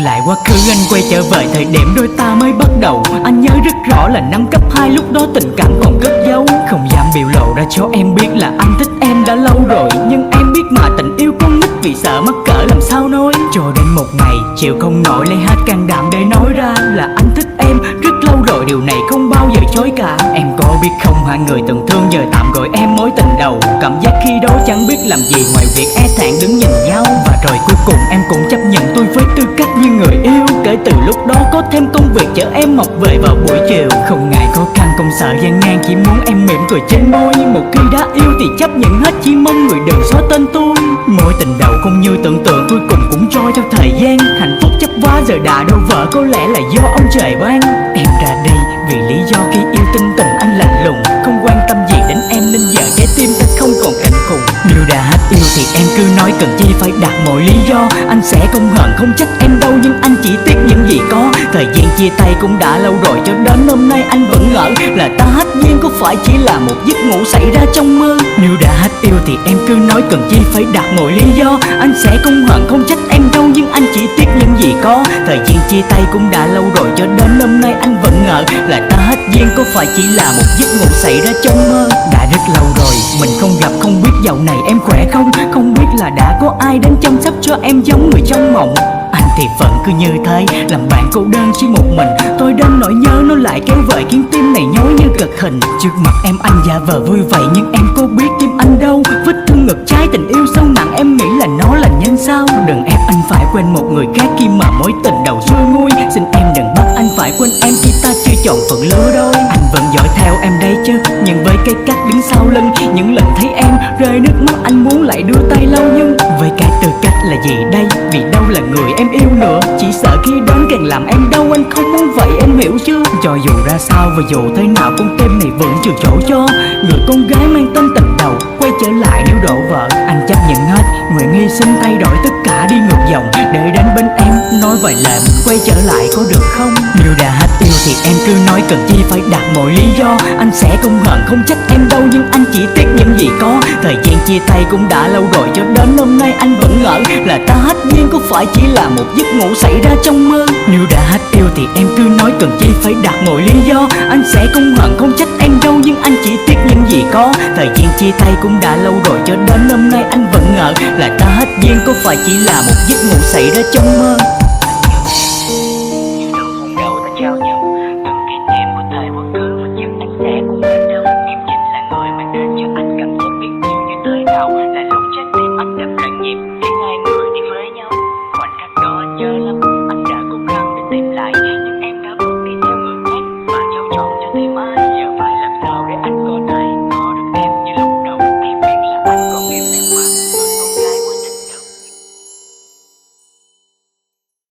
lại quá khứ, anh quay trở về thời điểm đôi ta mới bắt đầu. Anh nhớ rất rõ là năm cấp 2 lúc đó tình cảm còn cất giấu. Không dám biểu lộ ra cho em biết là anh thích em đã lâu rồi. Nhưng em biết mà tình yêu con nít vì sợ mắc cỡ làm sao nói. Cho đến một ngày chịu không nổi lấy hết can đảm để nói ra là anh thích em rất lâu rồi, điều này không bao giờ chối cả. Em có biết không, hai người từng thương giờ tạm gọi em mối tình đầu. Cảm giác khi đó chẳng biết làm gì ngoài việc e thẹn đứng nhìn nhau. Và rồi cuối cùng em cũng chấp nhận tôi với tư cách như người yêu. Kể từ lúc đó có thêm công việc chở em học về vào buổi chiều. Không ngại khó khăn không sợ gian nan, chỉ muốn em mỉm cười trên môi. Một khi đã yêu thì chấp nhận hết, chỉ mong người đừng xóa tên tôi. Mối tình đầu không như tưởng tượng, cuối cùng cũng trôi theo thời gian. Hạnh phúc chấp vá giờ đã đổ vỡ, có lẽ là do ông trời ban. Em ra đi vì lý do khi yêu tinh tình anh lạnh lùng, không quan tâm gì đến em nên giờ trái tim ta không còn cảnh khùng. Nếu đã hết yêu thì em cứ nói, cần chi phải đặt mọi lý do. Anh sẽ không hận không trách em đâu, nhưng anh chỉ tiếc những gì có. Thời gian chia tay cũng đã lâu rồi, cho đến hôm nay anh vẫn ngỡ là ta hết duyên, có phải chỉ là một giấc ngủ xảy ra trong mơ. Nếu đã hết yêu thì em cứ nói, cần chi phải đặt mọi lý do. Anh sẽ không hận không trách em đâu, nhưng anh chỉ tiếc những gì có. Thời gian chia tay cũng đã lâu rồi, cho đến hôm nay anh vẫn ngỡ là ta hết duyên, có phải chỉ là một giấc ngủ xảy ra trong mơ. Đã rất lâu rồi mình không gặp, không biết dạo này em khỏe không. Không biết là đã có ai đến chăm sóc cho em giống người trong mộng. Anh thì vẫn cứ như thế, làm bạn cô đơn chỉ một mình. Tôi đến nỗi nhớ nó lại kéo về, khiến tim này nhói như cực hình. Trước mặt em anh giả vờ vui vậy, nhưng em có biết tim anh đâu. Vết thương ngực trái tình yêu sâu nặng, em nghĩ là nó là nhân sao. Đừng ép anh phải quên một người khác khi mà mối tình đầu xuôi nguôi. Xin em đừng bắt anh phải quên em khi ta chưa chọn phận lứa đôi. Anh vẫn dõi theo em đây chứ, nhưng với cái cách đứng sau lưng. Những lần thấy em rơi nước mắt anh muốn lại đưa tay lau, nhưng với cái tư cách là gì đây, vì đâu là người em yêu nữa. Chỉ sợ khi đến càng làm em đau, anh không muốn vậy em hiểu chưa. Cho dù ra sao và dù thế nào, con tim này vẫn chưa chỗ cho người con gái mang tên tình đầu quay trở lại nếu đổ vỡ. Anh chấp nhận hết, nguyện hy sinh thay đổi tất cả đi ngược dòng để đến bên em nói vài lời mình quay trở lại có được không. Nếu đã hết yêu thì em cứ nói, cần chi phải đặt mọi lý do. Anh sẽ không hận không trách em đâu, nhưng anh chỉ tiếc những gì có. Thời gian chia tay cũng đã lâu rồi, cho đến hôm nay anh vẫn ngỡ là ta hết duyên, có phải chỉ là một giấc ngủ xảy ra trong mơ. Nếu đã hết yêu thì em cứ nói, cần chi phải đặt mọi lý do. Anh sẽ không hận không trách em đâu, nhưng anh chỉ tiếc những gì có. Thời gian chia tay cũng đã lâu rồi, cho đến hôm nay anh vẫn ngỡ là ta hết duyên, có phải chỉ là một giấc ngủ xảy ra trong mơ.